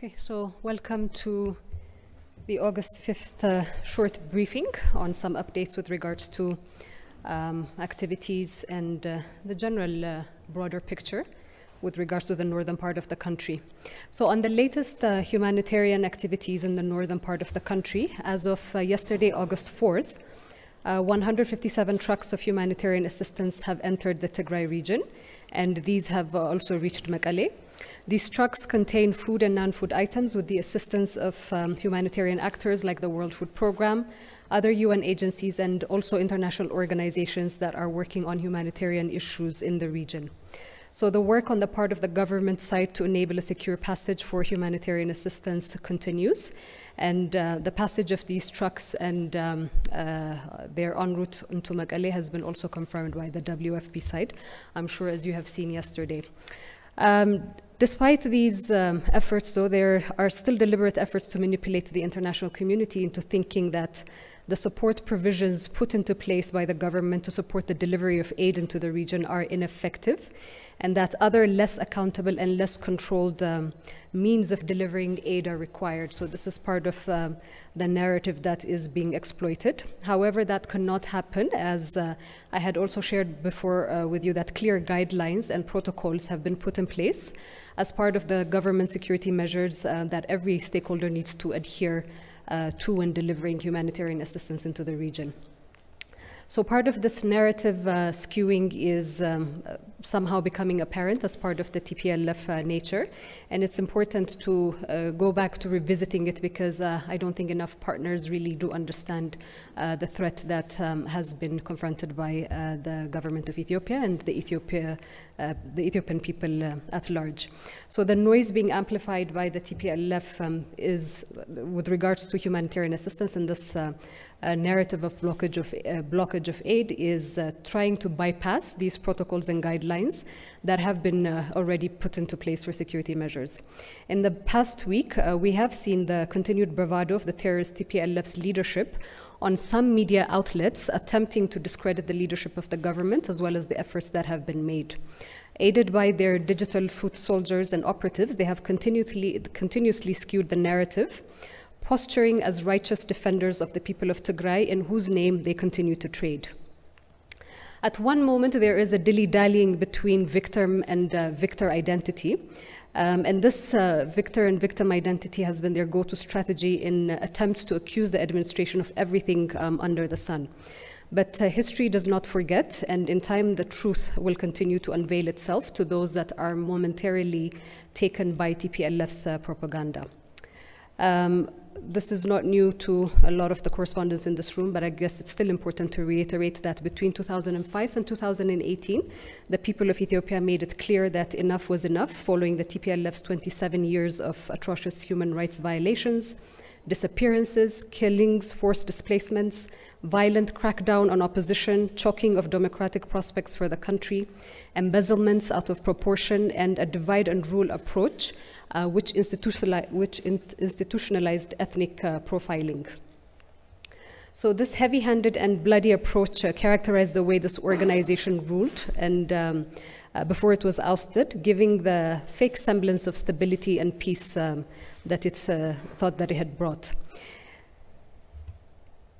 Okay, so welcome to the August 5th short briefing on some updates with regards to activities and the general broader picture with regards to the northern part of the country. So on the latest humanitarian activities in the northern part of the country, as of yesterday, August 4th, 157 trucks of humanitarian assistance have entered the Tigray region, and these have also reached Mekelle. These trucks contain food and non-food items with the assistance of humanitarian actors like the World Food Programme, other UN agencies, and also international organizations that are working on humanitarian issues in the region. So the work on the part of the government side to enable a secure passage for humanitarian assistance continues. And the passage of these trucks and their en route into Mekelle has been also confirmed by the WFP side, I'm sure, as you have seen yesterday. Despite these efforts, though, there are still deliberate efforts to manipulate the international community into thinking that the support provisions put into place by the government to support the delivery of aid into the region are ineffective, and that other less accountable and less controlled means of delivering aid are required. So this is part of the narrative that is being exploited. However, that cannot happen, as I had also shared before with you that clear guidelines and protocols have been put in place as part of the government security measures that every stakeholder needs to adhere to when delivering humanitarian assistance into the region. So part of this narrative skewing is somehow becoming apparent as part of the TPLF nature, and it's important to go back to revisiting it because I don't think enough partners really do understand the threat that has been confronted by the government of Ethiopia and the Ethiopian people at large. So the noise being amplified by the TPLF is with regards to humanitarian assistance, and this narrative of blockage of aid is trying to bypass these protocols and guidelines that have been already put into place for security measures. In the past week, we have seen the continued bravado of the terrorist TPLF's leadership on some media outlets attempting to discredit the leadership of the government as well as the efforts that have been made. Aided by their digital foot soldiers and operatives, they have continuously skewed the narrative, posturing as righteous defenders of the people of Tigray in whose name they continue to trade. At one moment, there is a dilly-dallying between victim and victor identity. And this victor and victim identity has been their go-to strategy in attempts to accuse the administration of everything under the sun. But history does not forget, and in time the truth will continue to unveil itself to those that are momentarily taken by TPLF's propaganda. This is not new to a lot of the correspondents in this room, but I guess it's still important to reiterate that between 2005 and 2018, the people of Ethiopia made it clear that enough was enough following the TPLF's 27 years of atrocious human rights violations, disappearances, killings, forced displacements, violent crackdown on opposition, choking of democratic prospects for the country, embezzlements out of proportion, and a divide and rule approach which institutionalized ethnic profiling. So this heavy-handed and bloody approach characterized the way this organization ruled and before it was ousted, giving the fake semblance of stability and peace that it thought that it had brought.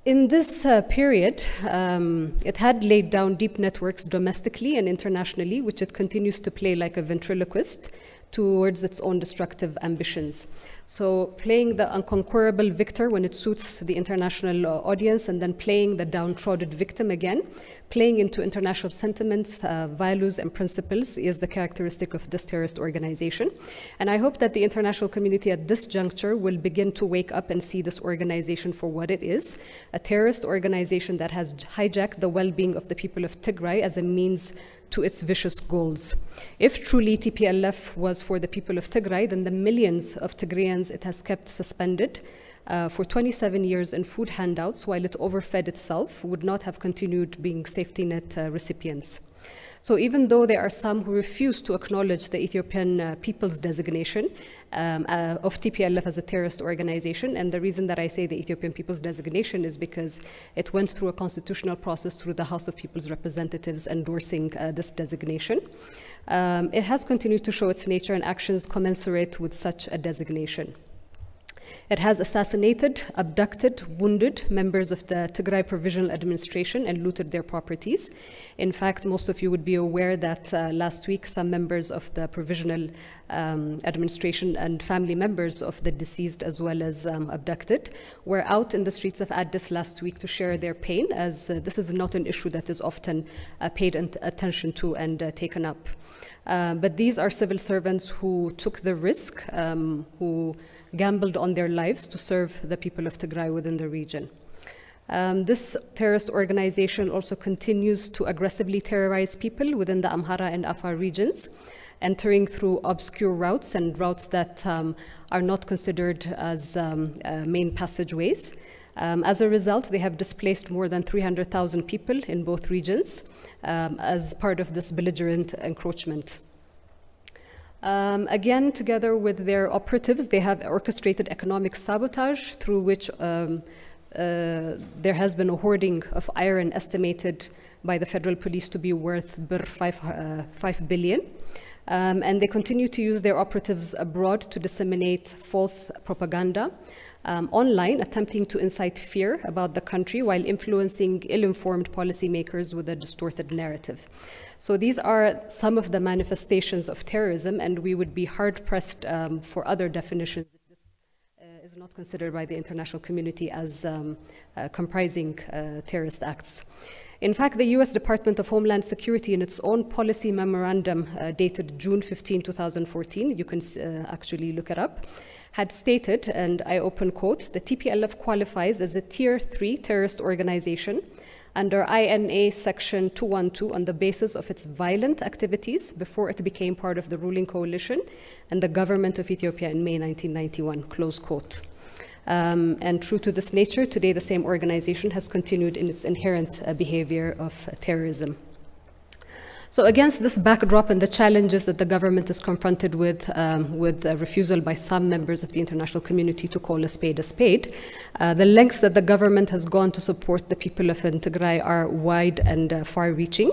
In this period, it had laid down deep networks domestically and internationally, which it continues to play like a ventriloquist towards its own destructive ambitions. So playing the unconquerable victor when it suits the international audience, and then playing the downtrodden victim again, playing into international sentiments, values, and principles is the characteristic of this terrorist organization. And I hope that the international community at this juncture will begin to wake up and see this organization for what it is, a terrorist organization that has hijacked the well-being of the people of Tigray as a means to its vicious goals. If truly TPLF was for the people of Tigray, then the millions of Tigrayans it has kept suspended for 27 years in food handouts while it overfed itself would not have continued being safety net recipients. So even though there are some who refuse to acknowledge the Ethiopian people's designation of TPLF as a terrorist organization, and the reason that I say the Ethiopian people's designation is because it went through a constitutional process through the House of People's Representatives endorsing this designation. It has continued to show its nature and actions commensurate with such a designation. It has assassinated, abducted, wounded members of the Tigray Provisional Administration and looted their properties. In fact, most of you would be aware that last week some members of the Provisional Administration and family members of the deceased as well as abducted were out in the streets of Addis last week to share their pain, as this is not an issue that is often paid attention to and taken up. But these are civil servants who took the risk, who gambled on their lives to serve the people of Tigray within the region. This terrorist organization also continues to aggressively terrorize people within the Amhara and Afar regions, entering through obscure routes and routes that are not considered as main passageways. As a result, they have displaced more than 300,000 people in both regions as part of this belligerent encroachment. Again, together with their operatives, they have orchestrated economic sabotage through which there has been a hoarding of iron estimated by the federal police to be worth 5 billion. And they continue to use their operatives abroad to disseminate false propaganda online, attempting to incite fear about the country while influencing ill-informed policymakers with a distorted narrative. So these are some of the manifestations of terrorism, and we would be hard-pressed for other definitions if this is not considered by the international community as comprising terrorist acts. In fact, the US Department of Homeland Security, in its own policy memorandum dated June 15, 2014, you can actually look it up, had stated, and I open quote, the TPLF qualifies as a Tier 3 terrorist organization under INA Section 212 on the basis of its violent activities before it became part of the ruling coalition and the government of Ethiopia in May 1991, close quote. And true to this nature, today the same organization has continued in its inherent behavior of terrorism. So against this backdrop and the challenges that the government is confronted with a refusal by some members of the international community to call a spade, the lengths that the government has gone to support the people of Tigray are wide and far-reaching.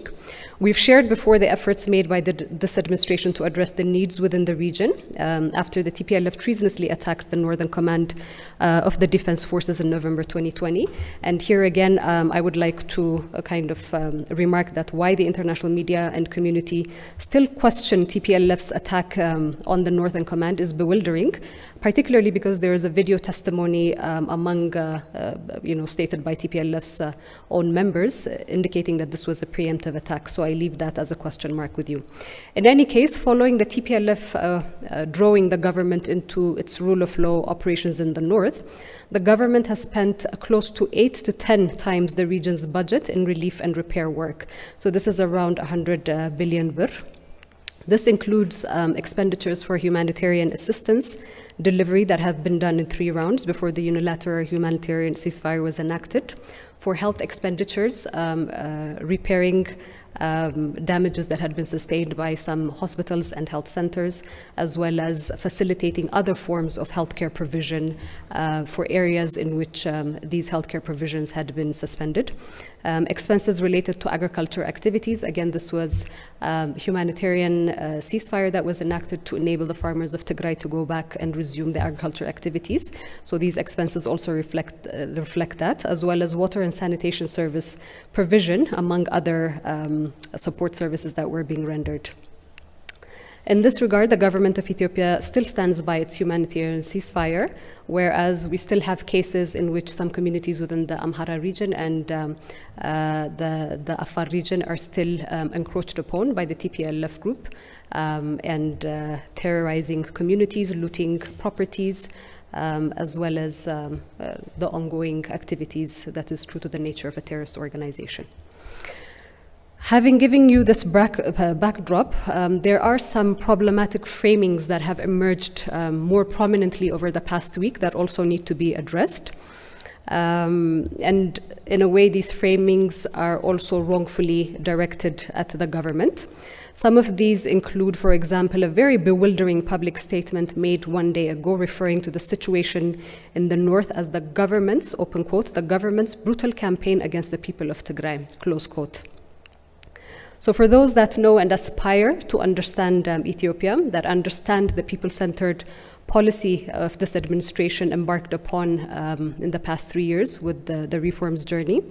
We've shared before the efforts made by this administration to address the needs within the region after the TPLF treasonously attacked the Northern Command of the Defense Forces in November 2020. And here again, I would like to kind of remark that why the international media and community still question TPLF's attack on the Northern Command is bewildering, particularly because there is a video testimony among, stated by TPLF's own members, indicating that this was a preemptive attack. So I leave that as a question mark with you. In any case, following the TPLF drawing the government into its rule of law operations in the north, the government has spent close to 8 to 10 times the region's budget in relief and repair work. So this is around 100 billion birr. This includes expenditures for humanitarian assistance delivery that have been done in 3 rounds before the unilateral humanitarian ceasefire was enacted, for health expenditures, repairing damages that had been sustained by some hospitals and health centers, as well as facilitating other forms of healthcare provision for areas in which these healthcare provisions had been suspended. Expenses related to agriculture activities. Again, this was humanitarian ceasefire that was enacted to enable the farmers of Tigray to go back and resume the agriculture activities. So these expenses also reflect that, as well as water and sanitation service provision, among other support services that were being rendered. In this regard, the government of Ethiopia still stands by its humanitarian ceasefire, whereas we still have cases in which some communities within the Amhara region and the Afar region are still encroached upon by the TPLF group and terrorizing communities, looting properties, as well as the ongoing activities that is true to the nature of a terrorist organization. Having given you this backdrop, there are some problematic framings that have emerged more prominently over the past week that also need to be addressed. And in a way, these framings are also wrongfully directed at the government. Some of these include, for example, a very bewildering public statement made one day ago referring to the situation in the north as the government's, open quote, the government's brutal campaign against the people of Tigray, close quote. So for those that know and aspire to understand Ethiopia, that understand the people-centered policy of this administration embarked upon in the past 3 years with the reforms journey,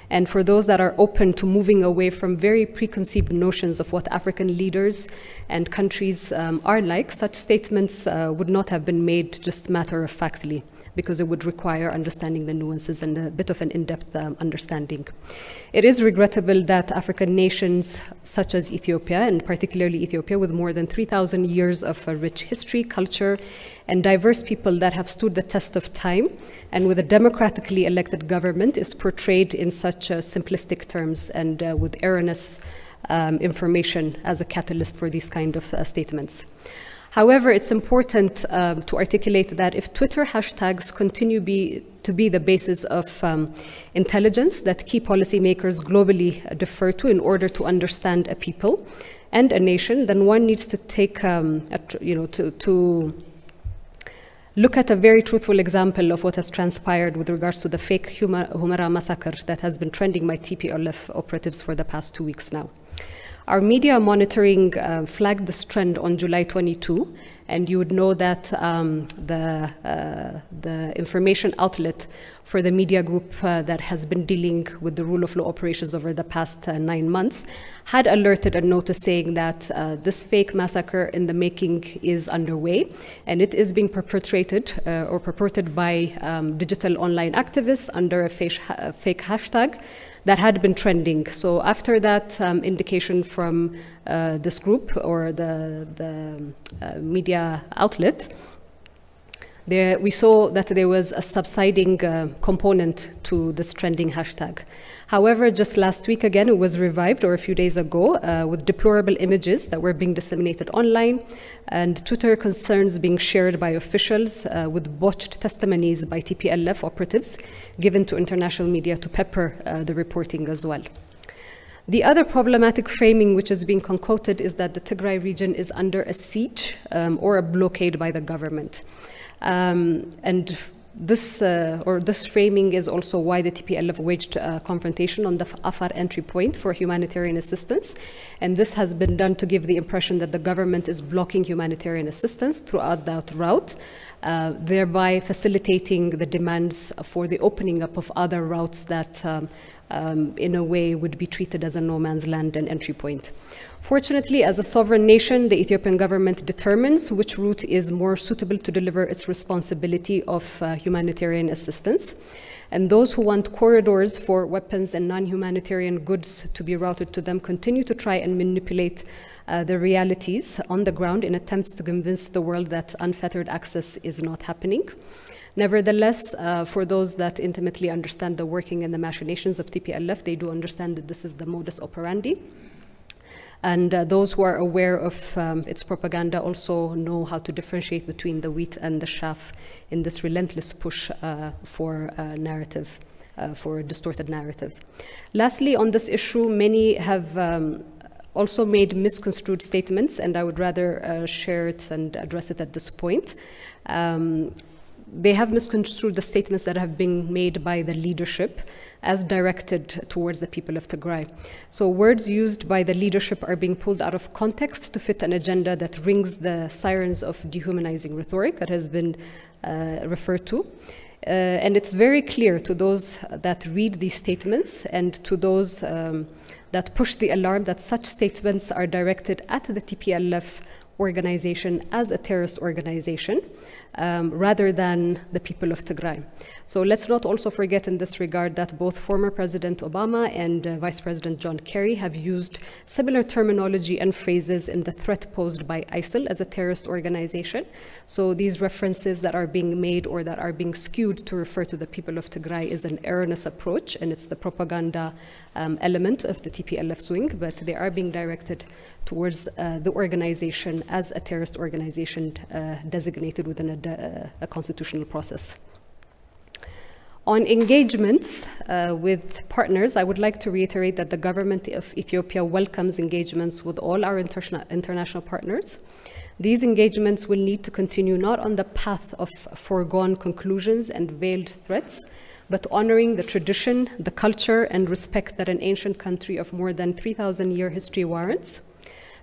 and for those that are open to moving away from very preconceived notions of what African leaders and countries are like, such statements would not have been made just matter-of-factly, because it would require understanding the nuances and a bit of an in-depth understanding. It is regrettable that African nations such as Ethiopia, and particularly Ethiopia, with more than 3,000 years of a rich history, culture, and diverse people that have stood the test of time, and with a democratically elected government, is portrayed in such simplistic terms and with erroneous information as a catalyst for these kind of statements. However, it's important to articulate that if Twitter hashtags continue to be the basis of intelligence that key policymakers globally defer to in order to understand a people and a nation, then one needs to take, to look at a very truthful example of what has transpired with regards to the fake Humera massacre that has been trending by TPLF operatives for the past 2 weeks now. Our media monitoring flagged this trend on July 22, and you would know that the information outlet for the media group that has been dealing with the rule of law operations over the past 9 months had alerted a notice saying that this fake massacre in the making is underway, and it is being perpetrated or purported by digital online activists under a fake hashtag that had been trending. So after that indication from this group or the media outlet, we saw that there was a subsiding component to this trending hashtag. However, just last week again, it was revived, or a few days ago, with deplorable images that were being disseminated online, and Twitter concerns being shared by officials with botched testimonies by TPLF operatives given to international media to pepper the reporting as well. The other problematic framing which is being concocted is that the Tigray region is under a siege or a blockade by the government. And this framing is also why the TPLF waged a confrontation on the Afar entry point for humanitarian assistance. And this has been done to give the impression that the government is blocking humanitarian assistance throughout that route, thereby facilitating the demands for the opening up of other routes that in a way would be treated as a no man's land and entry point. Fortunately, as a sovereign nation, the Ethiopian government determines which route is more suitable to deliver its responsibility of humanitarian assistance. And those who want corridors for weapons and non-humanitarian goods to be routed to them continue to try and manipulate the realities on the ground in attempts to convince the world that unfettered access is not happening. Nevertheless, for those that intimately understand the working and the machinations of TPLF, they do understand that this is the modus operandi. And those who are aware of its propaganda also know how to differentiate between the wheat and the chaff in this relentless push for narrative, for a distorted narrative. Lastly, on this issue, many have also made misconstrued statements, and I would rather share it and address it at this point. They have misconstrued the statements that have been made by the leadership as directed towards the people of Tigray. So words used by the leadership are being pulled out of context to fit an agenda that rings the sirens of dehumanizing rhetoric that has been referred to. And it's very clear to those that read these statements and to those that push the alarm that such statements are directed at the TPLF organization as a terrorist organization rather than the people of Tigray. So let's not also forget in this regard that both former President Obama and Vice President John Kerry have used similar terminology and phrases in the threat posed by ISIL as a terrorist organization. So these references that are being made or that are being skewed to refer to the people of Tigray is an erroneous approach, and it's the propaganda element of the TPLF wing, but they are being directed towards the organization as a terrorist organization designated within a constitutional process. On engagements with partners, I would like to reiterate that the government of Ethiopia welcomes engagements with all our international partners. These engagements will need to continue not on the path of foregone conclusions and veiled threats, but honoring the tradition, the culture, and respect that an ancient country of more than 3,000-year history warrants.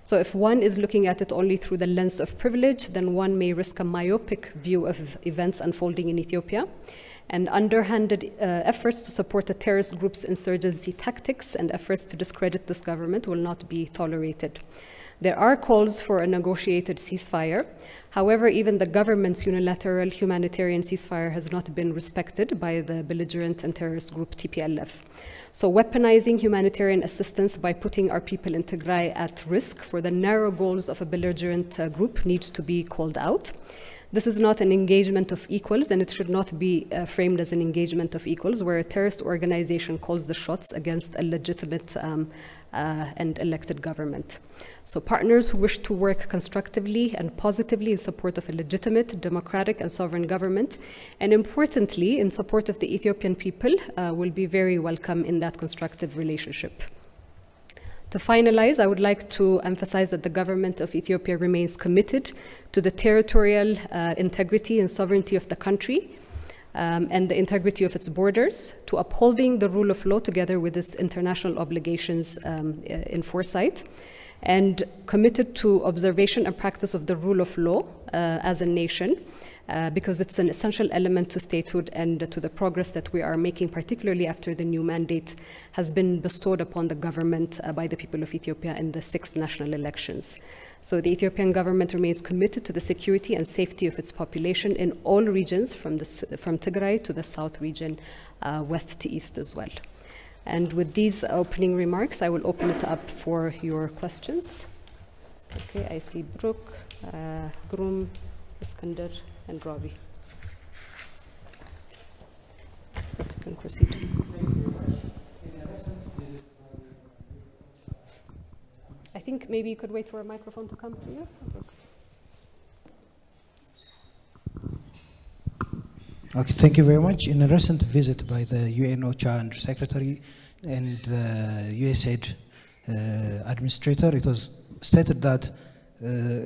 So if one is looking at it only through the lens of privilege, then one may risk a myopic view of events unfolding in Ethiopia. And underhanded efforts to support the terrorist group's insurgency tactics and efforts to discredit this government will not be tolerated. There are calls for a negotiated ceasefire. However, even the government's unilateral humanitarian ceasefire has not been respected by the belligerent and terrorist group TPLF. So weaponizing humanitarian assistance by putting our people in Tigray at risk for the narrow goals of a belligerent group needs to be called out. This is not an engagement of equals, and it should not be framed as an engagement of equals, where a terrorist organization calls the shots against a legitimate and elected government. So partners who wish to work constructively and positively in support of a legitimate, democratic, and sovereign government, and importantly, in support of the Ethiopian people, will be very welcome in that constructive relationship. To finalize, I would like to emphasize that the government of Ethiopia remains committed to the territorial integrity and sovereignty of the country and the integrity of its borders, to upholding the rule of law together with its international obligations in foresight, and committed to observation and practice of the rule of law as a nation, because it's an essential element to statehood and to the progress that we are making, particularly after the new mandate has been bestowed upon the government by the people of Ethiopia in the 6th national elections. So the Ethiopian government remains committed to the security and safety of its population in all regions, from Tigray to the south region, west to east as well. And with these opening remarks, I will open it up for your questions. Okay, I see Brooke, Grum, Iskander, and Ravi. You can proceed. I think maybe you could wait for a microphone to come to you. Okay, thank you very much. In a recent visit by the UN OCHA Under Secretary and the USAID administrator, it was stated that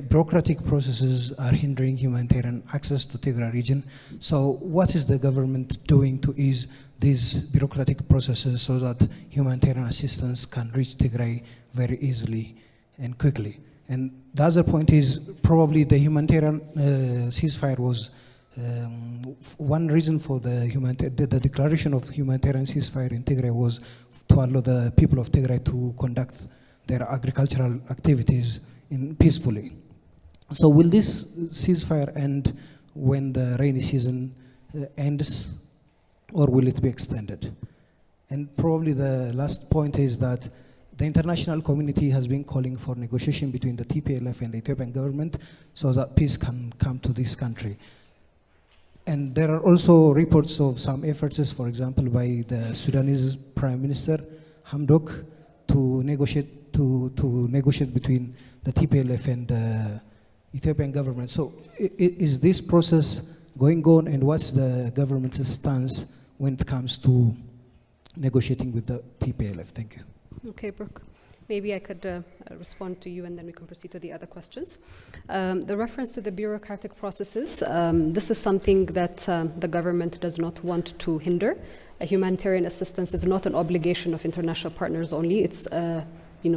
bureaucratic processes are hindering humanitarian access to Tigray region. So what is the government doing to ease these bureaucratic processes so that humanitarian assistance can reach Tigray very easily and quickly? And the other point is probably the humanitarian ceasefire was one reason for the declaration of humanitarian ceasefire in Tigray was to allow the people of Tigray to conduct their agricultural activities peacefully. So will this ceasefire end when the rainy season ends, or will it be extended? And probably the last point is that the international community has been calling for negotiation between the TPLF and the Ethiopian government so that peace can come to this country. And there are also reports of some efforts, for example, by the Sudanese Prime Minister Hamdok to negotiate between the TPLF and the Ethiopian government. So is this process going on, and what's the government's stance when it comes to negotiating with the TPLF? Thank you. Okay, Brooke. Maybe I could respond to you, and then we can proceed to the other questions. The reference to the bureaucratic processes, this is something that the government does not want to hinder. Humanitarian assistance is not an obligation of international partners only. It's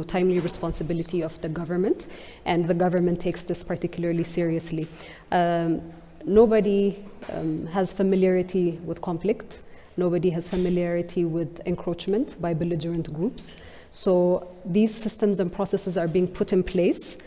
timely responsibility of the government, and the government takes this particularly seriously. Nobody has familiarity with conflict. Nobody has familiarity with encroachment by belligerent groups. So these systems and processes are being put in place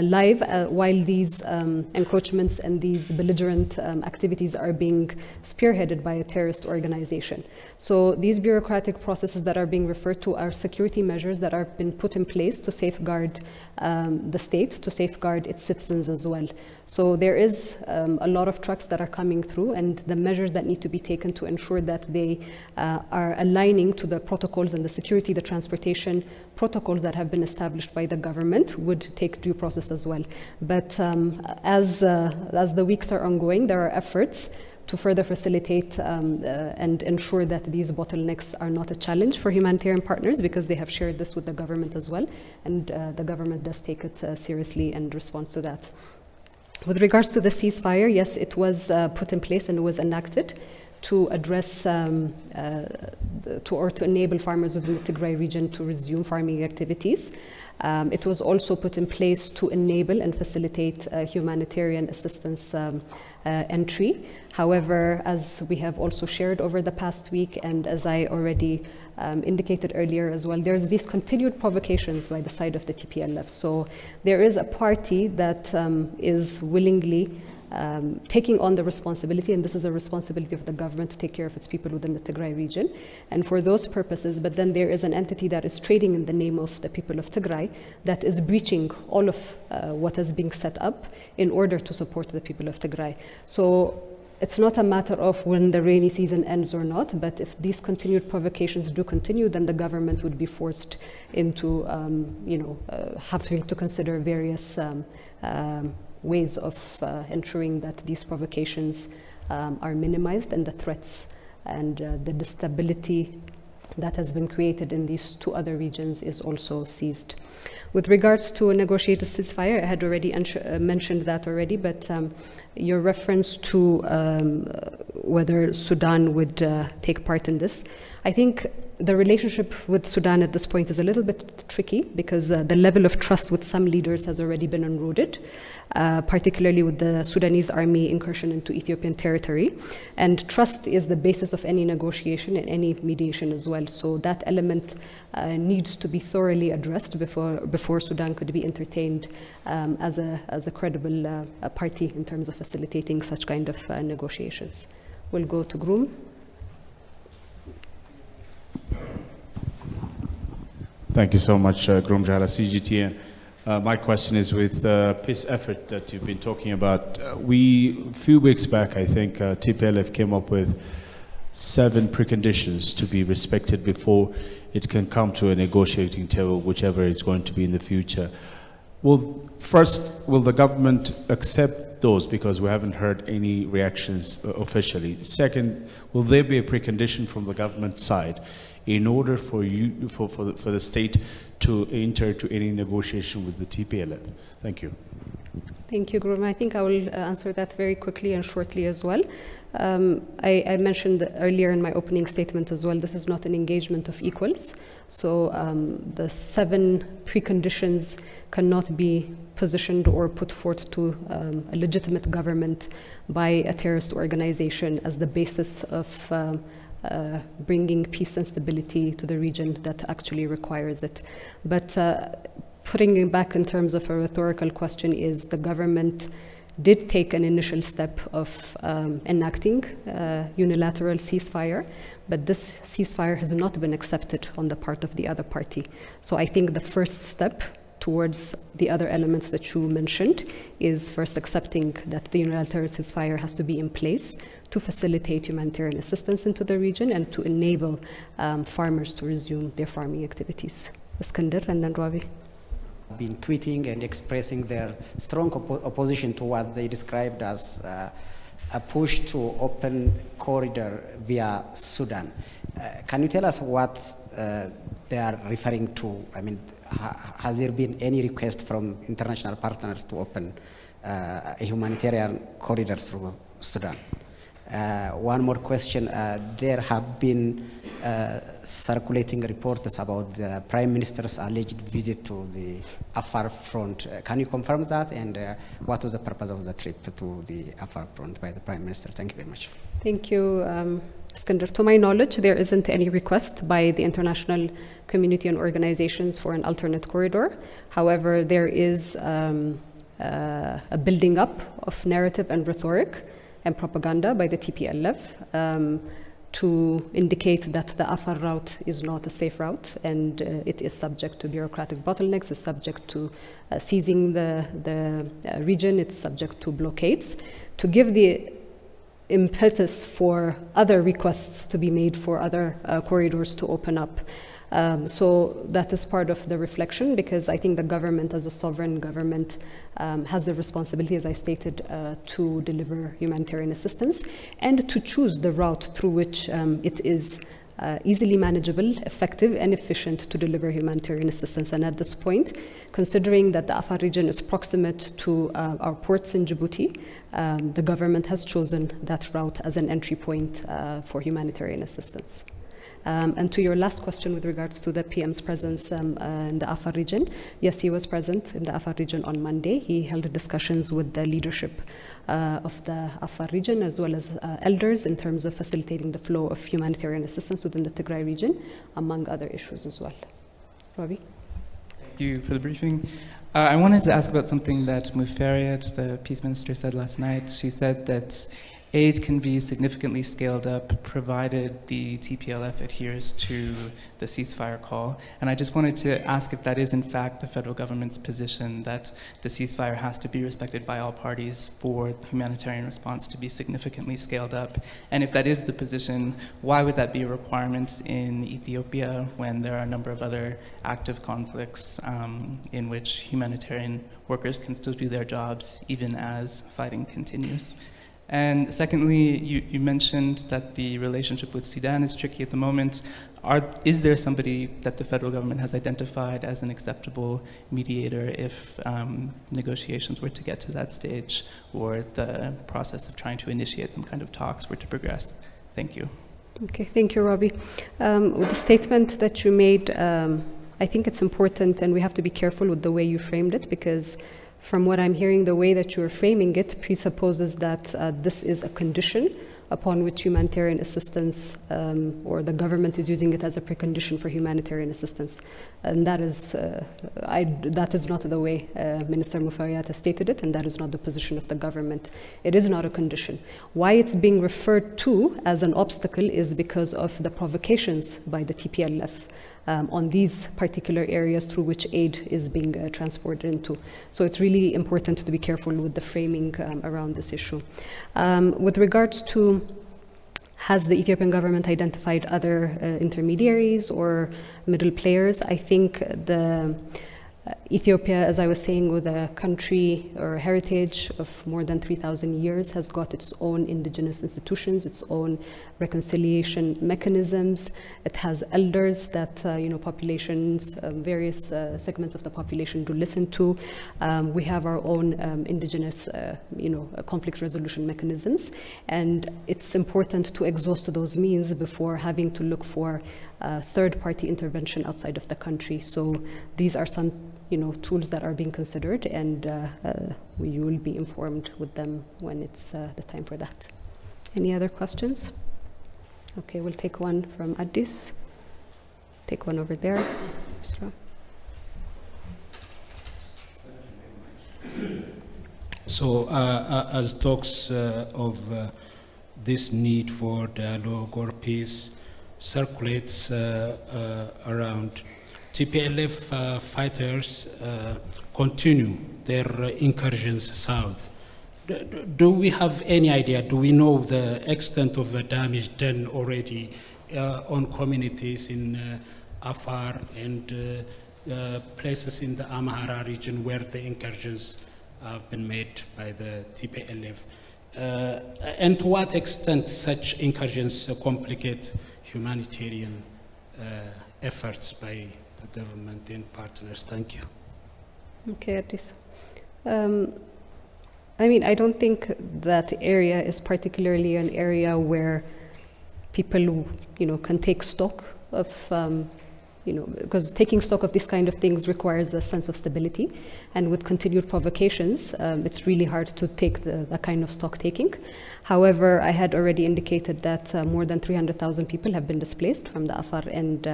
live while these encroachments and these belligerent activities are being spearheaded by a terrorist organization. So these bureaucratic processes that are being referred to are security measures that are being put in place to safeguard the state, to safeguard its citizens as well. So there is a lot of trucks that are coming through, and the measures that need to be taken to ensure that they are aligning to the protocols and the security, the transportation protocols that have been established by the government would take due process as well. But as the weeks are ongoing, there are efforts to further facilitate and ensure that these bottlenecks are not a challenge for humanitarian partners, because they have shared this with the government as well, and the government does take it seriously and responds to that. With regards to the ceasefire, yes, it was put in place and it was enacted to address to enable farmers within the Tigray region to resume farming activities. It was also put in place to enable and facilitate humanitarian assistance entry. However, as we have also shared over the past week, and as I already indicated earlier as well, there's these continued provocations by the side of the TPLF. So there is a party that is willingly taking on the responsibility, and this is a responsibility of the government to take care of its people within the Tigray region, and for those purposes, but then there is an entity that is trading in the name of the people of Tigray that is breaching all of what is being set up in order to support the people of Tigray. So it's not a matter of when the rainy season ends or not, but if these continued provocations do continue, then the government would be forced into having to consider various ways of ensuring that these provocations are minimized and the threats and the instability that has been created in these two other regions is also seized. With regards to a negotiated ceasefire, I had already mentioned that already, but your reference to whether Sudan would take part in this, I think the relationship with Sudan at this point is a little bit tricky, because the level of trust with some leaders has already been eroded, particularly with the Sudanese army incursion into Ethiopian territory. And trust is the basis of any negotiation and any mediation as well. So that element needs to be thoroughly addressed before Sudan could be entertained as a credible party in terms of facilitating such kind of negotiations. We'll go to Groom. Thank you so much, Groom Jala, CGTN. My question is with peace effort that you've been talking about. A few weeks back, I think TPLF came up with 7 preconditions to be respected before it can come to a negotiating table, whichever it's going to be in the future. First, will the government accept those, because we haven't heard any reactions officially? Second, will there be a precondition from the government side in order for the state to enter to any negotiation with the TPLF? Thank you. Thank you, Groom. I think I will answer that very quickly and shortly as well. I mentioned earlier in my opening statement as well, this is not an engagement of equals. So the 7 preconditions cannot be positioned or put forth to a legitimate government by a terrorist organization as the basis of bringing peace and stability to the region that actually requires it. But putting it back in terms of a rhetorical question, is the government did take an initial step of enacting unilateral ceasefire, but this ceasefire has not been accepted on the part of the other party. So I think the first step towards the other elements that you mentioned is first accepting that the unilateral ceasefire has to be in place to facilitate humanitarian assistance into the region and to enable farmers to resume their farming activities. Iskander and then Ravi. Been tweeting and expressing their strong opposition to what they described as a push to open corridor via Sudan. Can you tell us what they are referring to? I mean, has there been any request from international partners to open a humanitarian corridor through Sudan? One more question. There have been circulating reports about the Prime Minister's alleged visit to the Afar front. Can you confirm that? And what was the purpose of the trip to the Afar front by the Prime Minister? Thank you very much. Thank you, Iskander. To my knowledge, there isn't any request by the international community and organizations for an alternate corridor. However, there is a building up of narrative and rhetoric and propaganda by the TPLF to indicate that the Afar route is not a safe route, and it is subject to bureaucratic bottlenecks, it's subject to seizing the region, it's subject to blockades. To give the impetus for other requests to be made for other corridors to open up. So that is part of the reflection, because I think the government, as a sovereign government, has the responsibility, as I stated, to deliver humanitarian assistance and to choose the route through which it is easily manageable, effective, and efficient to deliver humanitarian assistance. And at this point, considering that the Afar region is proximate to our ports in Djibouti, the government has chosen that route as an entry point for humanitarian assistance. And to your last question with regards to the PM's presence in the Afar region, yes, he was present in the Afar region on Monday. He held discussions with the leadership of the Afar region, as well as elders, in terms of facilitating the flow of humanitarian assistance within the Tigray region, among other issues as well. Robbie? Thank you for the briefing. I wanted to ask about something that Muferiat, the peace minister, said last night. She said that aid can be significantly scaled up provided the TPLF adheres to the ceasefire call. And I just wanted to ask if that is in fact the federal government's position, that the ceasefire has to be respected by all parties for the humanitarian response to be significantly scaled up. And if that is the position, why would that be a requirement in Ethiopia when there are a number of other active conflicts in which humanitarian workers can still do their jobs even as fighting continues? And secondly, you mentioned that the relationship with Sudan is tricky at the moment. Is there somebody that the federal government has identified as an acceptable mediator if negotiations were to get to that stage, or the process of trying to initiate some kind of talks were to progress? Thank you. Okay, thank you, Robbie. With the statement that you made, I think it's important, and we have to be careful with the way you framed it, because from what I'm hearing, the way that you're framing it presupposes that this is a condition upon which humanitarian assistance, or the government is using it as a precondition for humanitarian assistance. And that is not the way Minister Muferiat has stated it, and that is not the position of the government. It is not a condition. Why it's being referred to as an obstacle is because of the provocations by the TPLF on these particular areas through which aid is being transported into. So it's really important to be careful with the framing around this issue. With regards to, has the Ethiopian government identified other intermediaries or middle players? I think the Ethiopia, as I was saying, with a country or heritage of more than 3,000 years, has got its own indigenous institutions, its own reconciliation mechanisms. It has elders that populations, various segments of the population do listen to. We have our own indigenous, conflict resolution mechanisms, and it's important to exhaust those means before having to look for third-party intervention outside of the country. So these are some tools that are being considered, and we will be informed with them when it's the time for that. Any other questions? Okay, we'll take one from Addis. Take one over there. Isra. So as talks of this need for dialogue or peace circulates around, TPLF fighters continue their incursions south. Do we have any idea, do we know the extent of the damage done already on communities in Afar and places in the Amhara region where the incursions have been made by the TPLF? And to what extent such incursions complicate humanitarian efforts by the government and partners? Thank you. Okay, Addis. I don't think that area is particularly an area where people, can take stock of, because taking stock of these kind of things requires a sense of stability, and with continued provocations, it's really hard to take that kind of stock taking. However, I had already indicated that more than 300,000 people have been displaced from the Afar and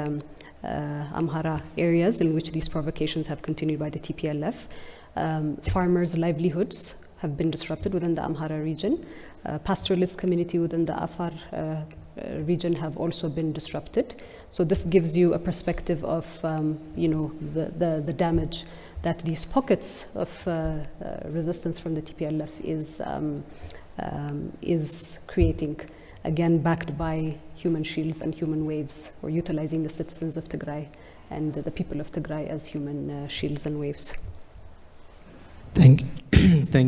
Amhara areas in which these provocations have continued by the TPLF. Farmers' livelihoods have been disrupted within the Amhara region. Pastoralist community within the Afar region have also been disrupted. So this gives you a perspective of, the damage that these pockets of resistance from the TPLF is creating. again backed by human shields and human waves, or utilizing the citizens of Tigray and the people of Tigray as human shields and waves. Thank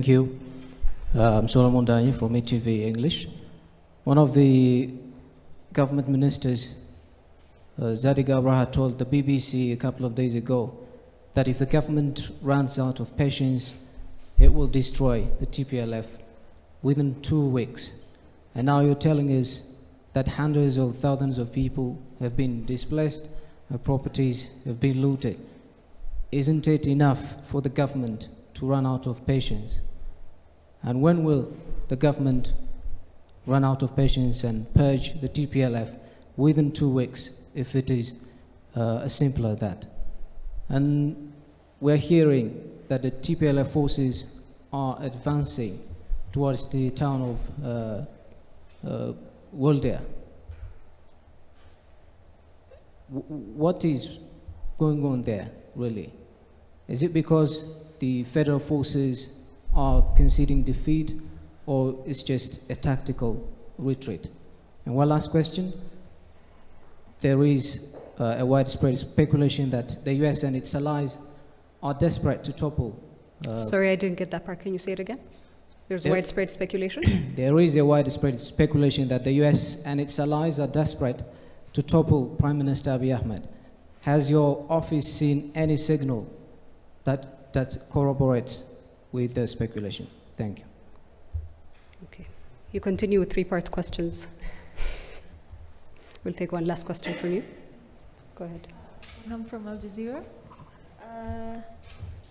you. I'm Solomon Daniel from ETV English. One of the government ministers, Zadig Abraha, told the BBC a couple of days ago that if the government runs out of patience, it will destroy the TPLF within 2 weeks. And now you're telling us that hundreds of thousands of people have been displaced, properties have been looted. Isn't it enough for the government to run out of patience? And when will the government run out of patience and purge the TPLF within 2 weeks, if it is as simple as that? And we're hearing that the TPLF forces are advancing towards the town of Waldia. What is going on there, really? Is it because the federal forces are conceding defeat, or it's just a tactical retreat? And one last question. There is a widespread speculation that the US and its allies are desperate to topple. Sorry, I didn't get that part. Can you say it again? There's widespread speculation? There is a widespread speculation that the US and its allies are desperate to topple Prime Minister Abiy Ahmed. Has your office seen any signal that corroborates with the speculation? Thank you. Okay. You continue with 3-part questions. We'll take one last question from you. Go ahead. I'm from Al Jazeera.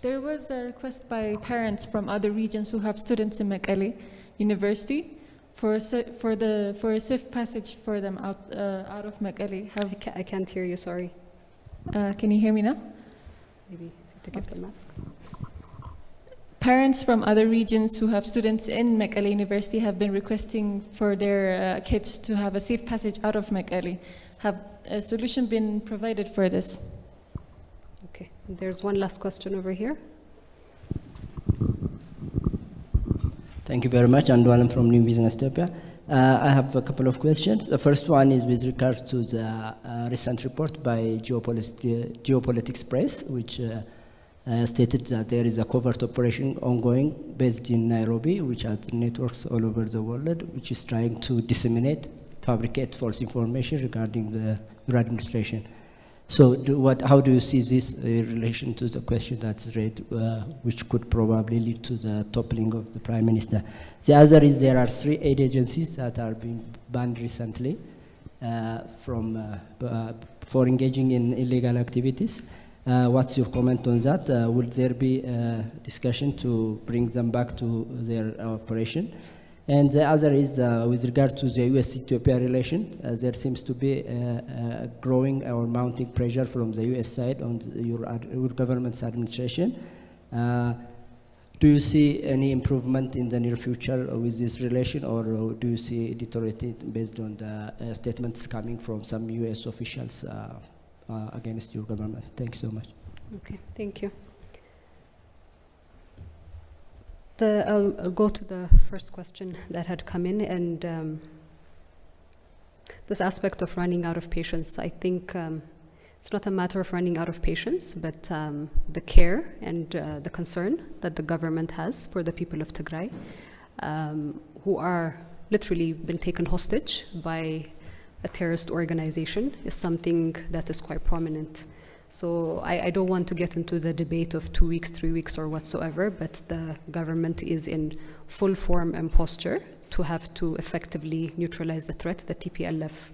There was a request by parents from other regions who have students in Mekelle University for a safe passage for them out of Mekelle. I can't hear you, sorry. Can you hear me now? Maybe if you take off the mask. Parents from other regions who have students in Mekelle University have been requesting for their kids to have a safe passage out of Mekelle. Have a solution been provided for this? Okay, there's one last question over here. Thank you very much. I'm from New Business Ethiopia. I have a couple of questions. The first one is with regard to the recent report by Geopolitics Press, which stated that there is a covert operation ongoing based in Nairobi, which has networks all over the world, which is trying to disseminate, fabricate false information regarding your administration. So how do you see this in relation to the question that's raised, which could probably lead to the toppling of the Prime Minister? The other is there are 3 aid agencies that are being banned recently for engaging in illegal activities. What's your comment on that? Would there be a discussion to bring them back to their operation? And the other is with regard to the US-Ethiopia relation. There seems to be a growing or mounting pressure from the US side on your government's administration. Do you see any improvement in the near future with this relation, or do you see deteriorating based on the statements coming from some US officials against your government? Thanks so much. Okay, thank you. I'll go to the first question that had come in, and this aspect of running out of patience. I think it's not a matter of running out of patience, but the care and the concern that the government has for the people of Tigray, who are literally been taken hostage by a terrorist organization, is something that is quite prominent. So I don't want to get into the debate of 2 weeks, 3 weeks, or whatsoever, but the government is in full form and posture to have to effectively neutralize the threat that TPLF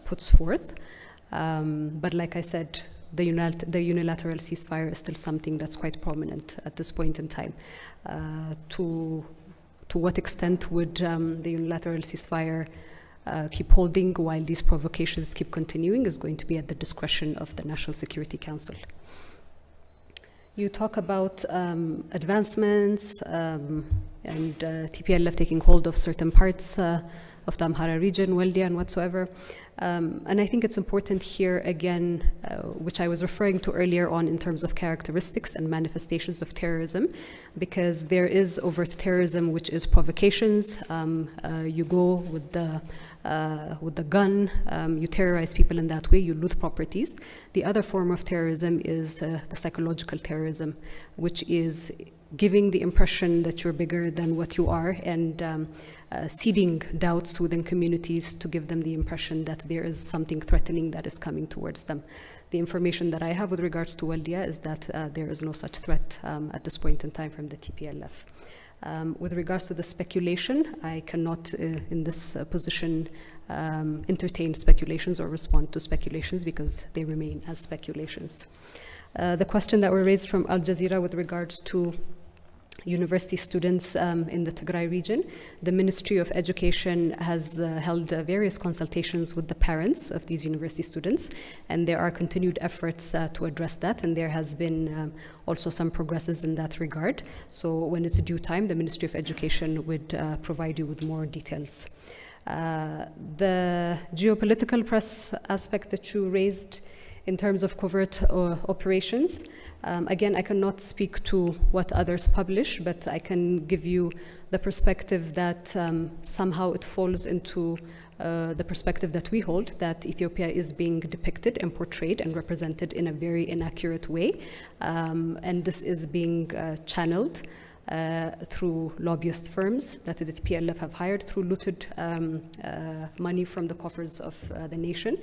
puts forth. But like I said, the unilateral ceasefire is still something that's quite prominent at this point in time. To what extent would the unilateral ceasefire keep holding while these provocations keep continuing is going to be at the discretion of the National Security Council. You talk about advancements and TPLF taking hold of certain parts of the Amhara region, Waldia and whatsoever. And I think it's important here again, which I was referring to earlier on in terms of characteristics and manifestations of terrorism, because there is overt terrorism, which is provocations. You go with the gun, you terrorize people in that way, you loot properties. The other form of terrorism is the psychological terrorism, which is giving the impression that you're bigger than what you are, and seeding doubts within communities to give them the impression that there is something threatening that is coming towards them. The information that I have with regards to Waldia is that there is no such threat at this point in time from the TPLF. With regards to the speculation, I cannot, in this position, entertain speculations or respond to speculations because they remain as speculations. The question that were raised from Al Jazeera with regards to university students in the Tigray region, the Ministry of Education has held various consultations with the parents of these university students, and there are continued efforts to address that, and there has been also some progresses in that regard. So when it's due time, the Ministry of Education would provide you with more details. The geopolitical press aspect that you raised in terms of covert operations, again, I cannot speak to what others publish, but I can give you the perspective that somehow it falls into the perspective that we hold, that Ethiopia is being depicted and portrayed and represented in a very inaccurate way. And this is being channeled through lobbyist firms that the TPLF have hired, through looted money from the coffers of the nation.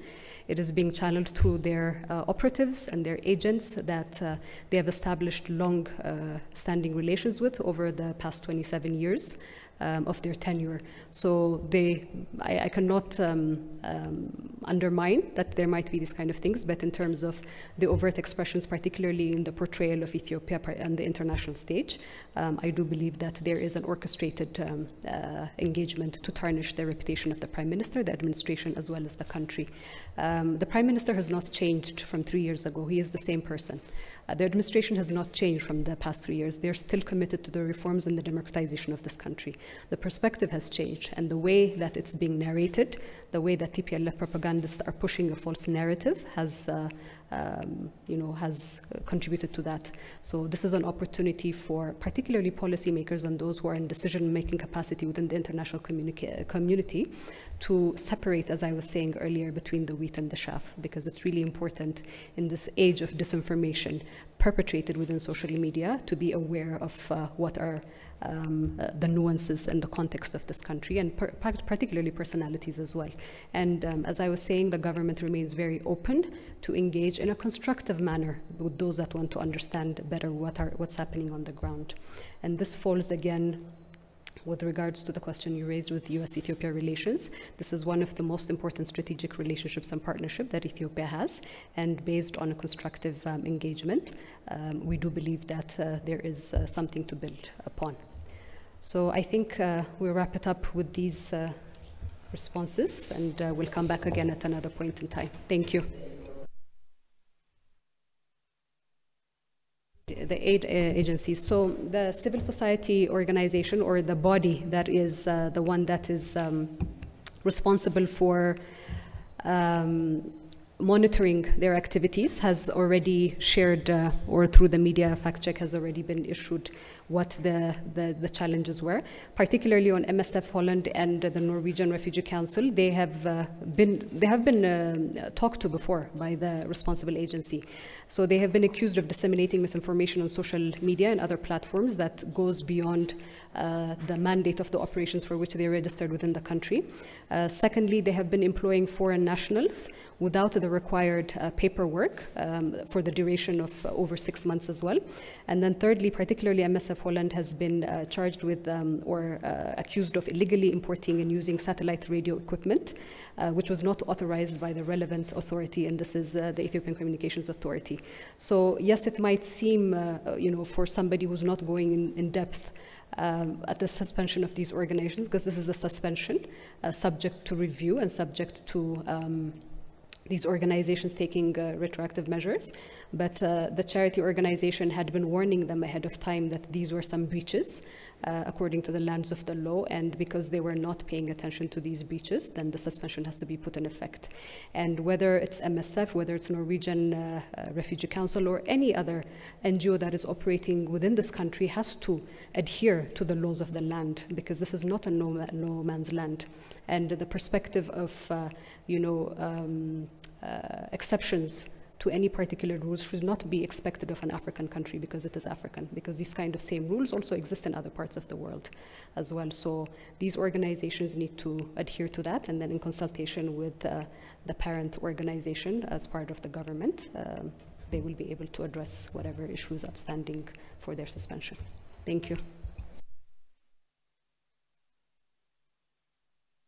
It is being channeled through their operatives and their agents that they have established long-standing relations with over the past 27 years of their tenure. So I cannot undermine that there might be these kind of things, but in terms of the overt expressions, particularly in the portrayal of Ethiopia on the international stage, I do believe that there is an orchestrated engagement to tarnish the reputation of the Prime Minister, the administration, as well as the country. The Prime Minister has not changed from 3 years ago. He is the same person. The administration has not changed from the past 3 years. They're still committed to the reforms and the democratization of this country. The perspective has changed, and the way that it's being narrated, the way that TPLF propagandists are pushing a false narrative has contributed to that. So this is an opportunity for particularly policymakers and those who are in decision-making capacity within the international community to separate, as I was saying earlier, between the wheat and the chaff, because it's really important in this age of disinformation perpetrated within social media to be aware of what are the nuances and the context of this country, and particularly personalities as well. And as I was saying, the government remains very open to engage in a constructive manner with those that want to understand better what's happening on the ground. And this falls again with regards to the question you raised with US-Ethiopia relations. This is one of the most important strategic relationships and partnership that Ethiopia has, and based on a constructive engagement, we do believe that there is something to build upon. So I think we'll wrap it up with these responses, and we'll come back again at another point in time. Thank you. The aid agencies. So the civil society organization, or the body that is the one that is responsible for monitoring their activities, has already shared, or through the media fact check has already been issued, what the challenges were, particularly on MSF Holland and the Norwegian Refugee Council. They have been talked to before by the responsible agency. So they have been accused of disseminating misinformation on social media and other platforms that goes beyond the mandate of the operations for which they are registered within the country. Secondly, they have been employing foreign nationals without the required paperwork for the duration of over 6 months as well. And then thirdly, particularly MSF Holland has been charged with or accused of illegally importing and using satellite radio equipment, which was not authorized by the relevant authority, and this is the Ethiopian Communications Authority. So yes, it might seem, for somebody who's not going in depth at the suspension of these organizations, because this is a suspension subject to review and subject to these organizations taking retroactive measures. But the charity organization had been warning them ahead of time that these were some breaches according to the lands of the law, and because they were not paying attention to these breaches, then the suspension has to be put in effect. And whether it's MSF, whether it's Norwegian Refugee Council, or any other NGO that is operating within this country has to adhere to the laws of the land, because this is not a no man's land. And the perspective of, exceptions to any particular rules should not be expected of an African country because it is African, because these kind of same rules also exist in other parts of the world as well. So these organizations need to adhere to that, and then in consultation with the parent organization as part of the government, they will be able to address whatever issues outstanding for their suspension. Thank you.